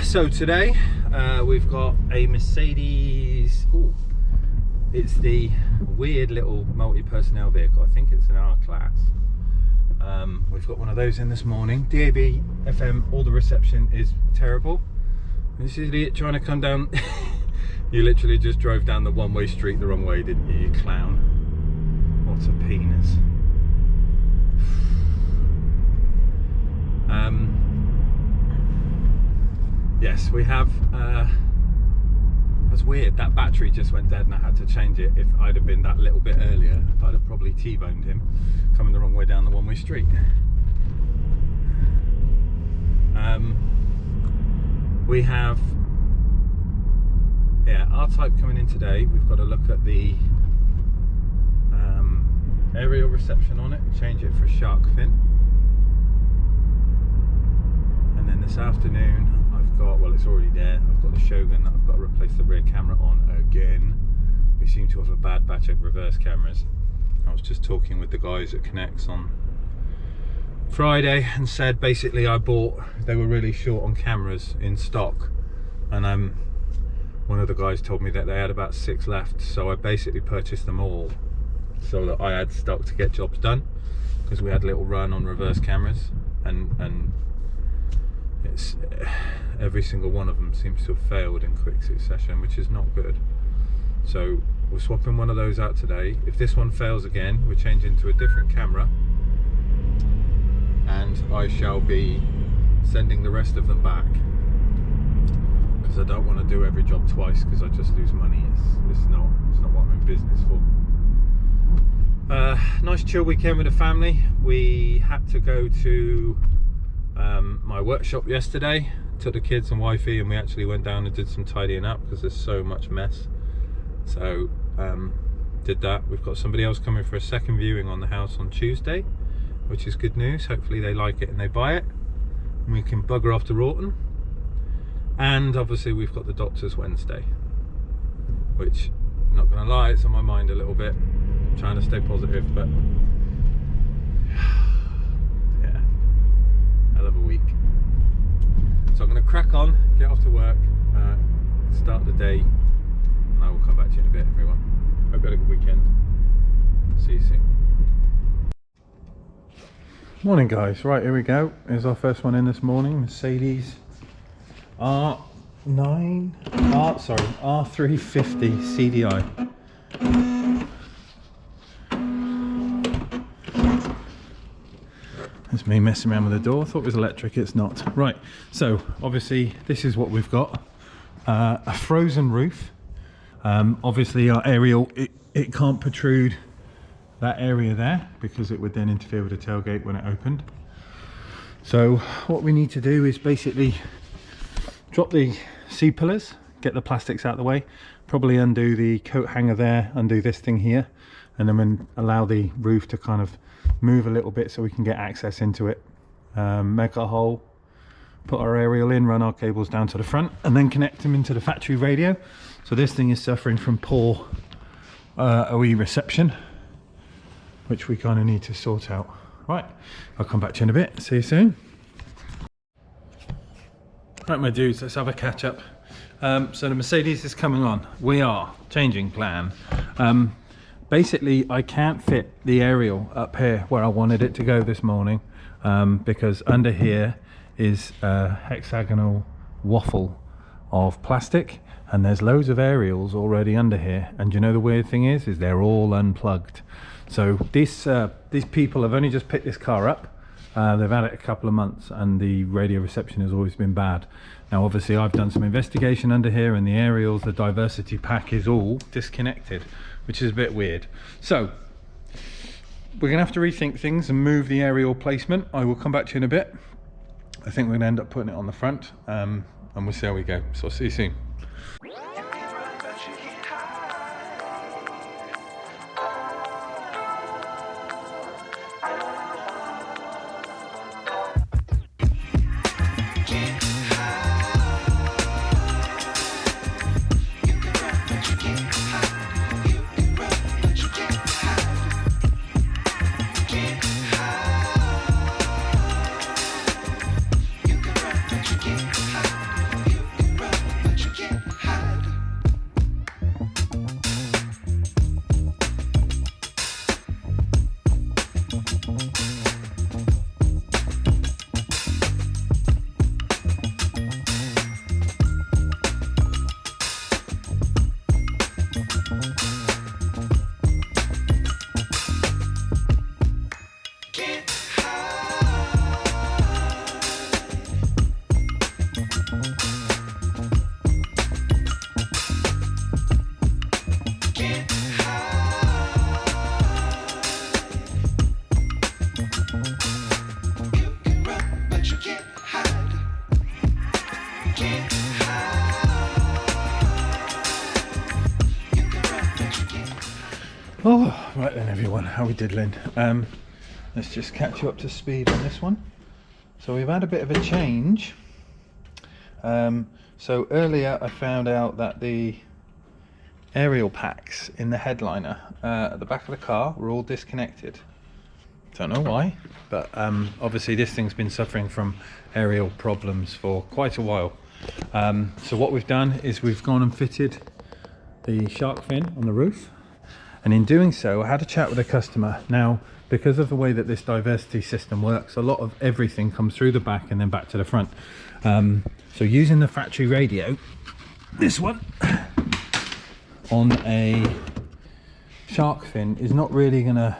So today we've got a Mercedes. Ooh, it's the weird little multi-personnel vehicle. I think it's an R-Class. We've got one of those in this morning. DAB, FM, all the reception is terrible. This is idiot trying to come down. You literally just drove down the one-way street the wrong way, didn't you, you clown? What a penis. Yes, we have. That's weird. That battery just went dead and I had to change it. If I'd have been that little bit earlier, I'd have probably T-boned him coming the wrong way down the one-way street. We have, yeah, R-Type coming in today. We've got to look at the aerial reception on it, change it for a shark fin. And then this afternoon I've got, well, it's already there, I've got the Shogun that I've got to replace the rear camera on again. We seem to have a bad batch of reverse cameras. I was just talking with the guys at Connects on Friday and said basically they were really short on cameras in stock, and one of the guys told me that they had about 6 left, so I basically purchased them all so that I had stock to get jobs done, because we had a little run on reverse cameras, and it's every single one of them seems to have failed in quick succession, which is not good. So we're swapping one of those out today. If this one fails again, we're changing to a different camera, and I shall be sending the rest of them back, because I don't want to do every job twice, because I just lose money. It's not what I'm in business for. Nice chill weekend with the family. We had to go to my workshop yesterday, took the kids and wifey, and we actually went down and did some tidying up because there's so much mess. So did that. We've got somebody else coming for a second viewing on the house on Tuesday, which is good news. Hopefully they like it and they buy it, and we can bugger off to Rawton. And obviously we've got the doctors Wednesday, which, I'm not gonna lie, it's on my mind a little bit. I'm trying to stay positive, but yeah, hell of a week. So I'm gonna crack on, get off to work, start the day, and I will come back to you in a bit, everyone. Hope you had a good weekend. See you soon. Morning guys, right, here we go. Here's our first one in this morning, Mercedes R350 CDI. That's me messing around with the door. I thought it was electric, it's not. Right, so obviously this is what we've got. A frozen roof. Obviously our aerial, it can't protrude that area there, because it would then interfere with the tailgate when it opened. So what we need to do is basically drop the C-pillars, get the plastics out of the way, probably undo the coat hanger there, undo this thing here, and then allow the roof to kind of move a little bit so we can get access into it. Make a hole, put our aerial in, run our cables down to the front, and then connect them into the factory radio. So this thing is suffering from poor OE reception, which we kind of need to sort out. Right, I'll come back to you in a bit. See you soon. Right, my dudes, let's have a catch up. So the Mercedes is coming on. We are changing plan. Basically, I can't fit the aerial up here where I wanted it to go this morning, because under here is a hexagonal waffle of plastic, and there's loads of aerials already under here. And you know the weird thing is they're all unplugged. So these people have only just picked this car up. They've had it a couple of months, and the radio reception has always been bad. Now obviously I've done some investigation under here, and the aerials, the diversity pack is all disconnected, which is a bit weird. So we're gonna have to rethink things and move the aerial placement. I will come back to you in a bit. I think we're gonna end up putting it on the front, and we'll see how we go. So I'll see you soon. Right then everyone, how we diddling? Let's just catch you up to speed on this one. So we've had a bit of a change. So earlier I found out that the aerial packs in the headliner at the back of the car were all disconnected. Don't know why, but obviously this thing's been suffering from aerial problems for quite a while. So what we've done is we've gone and fitted the shark fin on the roof, and in doing so I had a chat with a customer. Now, because of the way that this diversity system works, a lot of everything comes through the back and then back to the front. So using the factory radio, this one on a shark fin is not really going to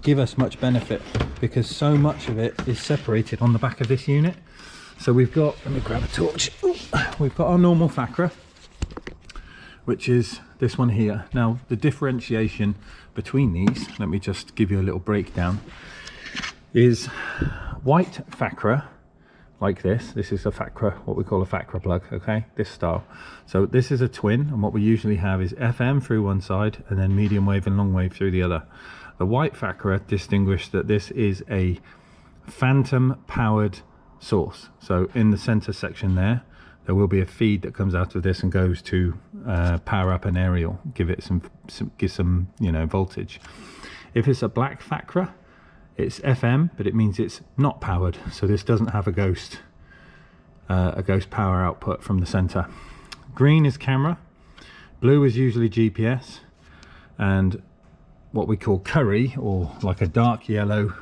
give us much benefit, because so much of it is separated on the back of this unit. So we've got, let me grab a torch. Ooh, we've got our normal FACRA, which is this one here. Now the differentiation between these, let me just give you a little breakdown, is white FACRA like this. This is a FACRA, what we call a FACRA plug, okay, this style. So this is a twin, and what we usually have is FM through one side and then medium wave and long wave through the other. The white FACRA distinguished that this is a phantom powered source. So in the center section there will be a feed that comes out of this and goes to power up an aerial, give some you know, voltage. If it's a black FACRA, it's FM, but it means it's not powered, so this doesn't have a ghost power output from the center. Green is camera, blue is usually GPS, and what we call curry, or like a dark yellow,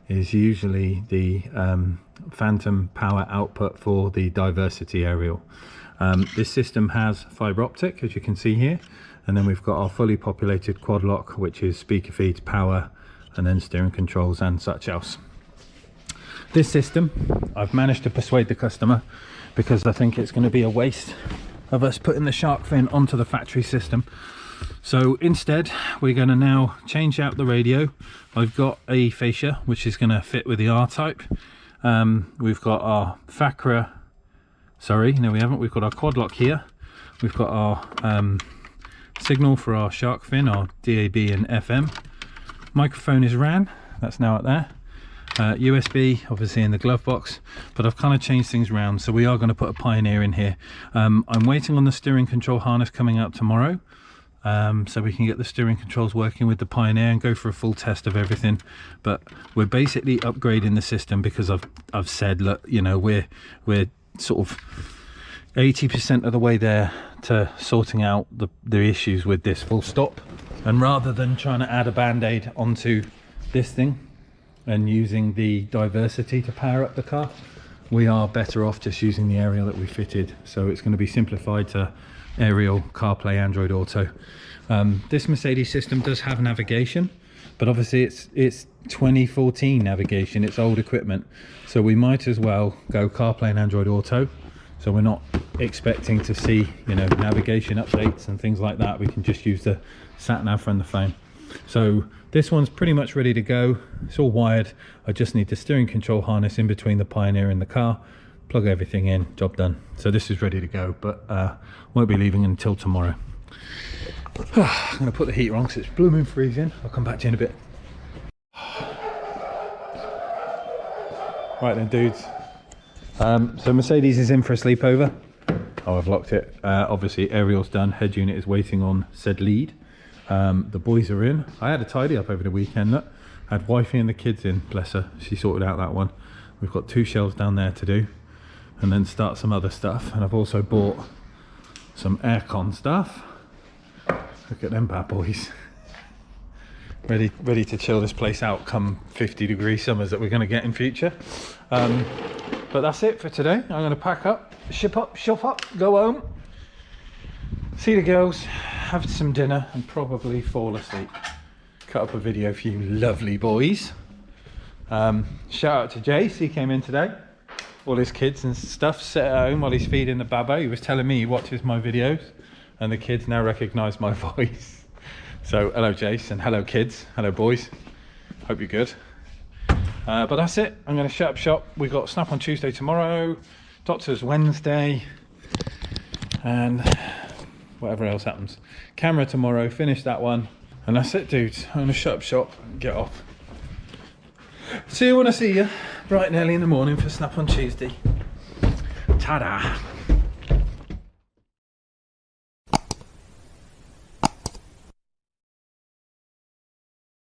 is usually the phantom power output for the diversity aerial. This system has fiber optic, as you can see here, and then we've got our fully populated quad lock, which is speaker feeds, power, and then steering controls and such else. This system, I've managed to persuade the customer, because I think it's going to be a waste of us putting the shark fin onto the factory system. So instead we're going to now change out the radio. I've got a fascia which is going to fit with the R-Type. We've got our FACRA, sorry, no we haven't, we've got our quad lock here. We've got our signal for our shark fin, our DAB and FM. Microphone is RAN, that's now up there. USB obviously in the glove box, but I've kind of changed things around, so we are going to put a Pioneer in here. I'm waiting on the steering control harness coming out tomorrow, so we can get the steering controls working with the Pioneer and go for a full test of everything. But we're basically upgrading the system because I've said, look, you know, we're sort of 80% of the way there to sorting out the issues with this, full stop. And rather than trying to add a band-aid onto this thing and using the diversity to power up the car, we are better off just using the aerial that we fitted. So it's going to be simplified to aerial, CarPlay, Android Auto. This Mercedes system does have navigation, but obviously it's 2014 navigation, it's old equipment, so we might as well go CarPlay and Android Auto. So we're not expecting to see, you know, navigation updates and things like that. We can just use the sat nav from the phone. So this one's pretty much ready to go. It's all wired. I just need the steering control harness in between the Pioneer and the car, plug everything in, job done. So this is ready to go, but won't be leaving until tomorrow. I'm going to put the heater on because it's blooming freezing. I'll come back to you in a bit. Right then, dudes. So Mercedes is in for a sleepover. Oh, I've locked it. Obviously aerial's done, head unit is waiting on said lead. The boys are in. I had a tidy up over the weekend. Look, had wifey and the kids in, bless her, she sorted out that one. We've got 2 shelves down there to do, and then start some other stuff. And I've also bought some aircon stuff. Look at them bad boys. Ready to chill this place out come 50-degree summers that we're going to get in future. But that's it for today. I'm going to pack up, shop up, go home, see the girls, have some dinner, and probably fall asleep. Cut up a video for you lovely boys. Shout out to Jace, he came in today. All his kids and stuff set at home while he's feeding the baba. He was telling me he watches my videos, and the kids now recognise my voice. So hello Jace, and hello kids, hello boys. Hope you're good. But that's it. I'm going to shut up shop. We got Snap on Tuesday tomorrow, Doctors Wednesday, and whatever else happens. Camera tomorrow, finish that one, And that's it, dudes. I'm gonna shut up shop and get off. See you when I see you, bright and early in the morning for Snap on Tuesday. Ta-da.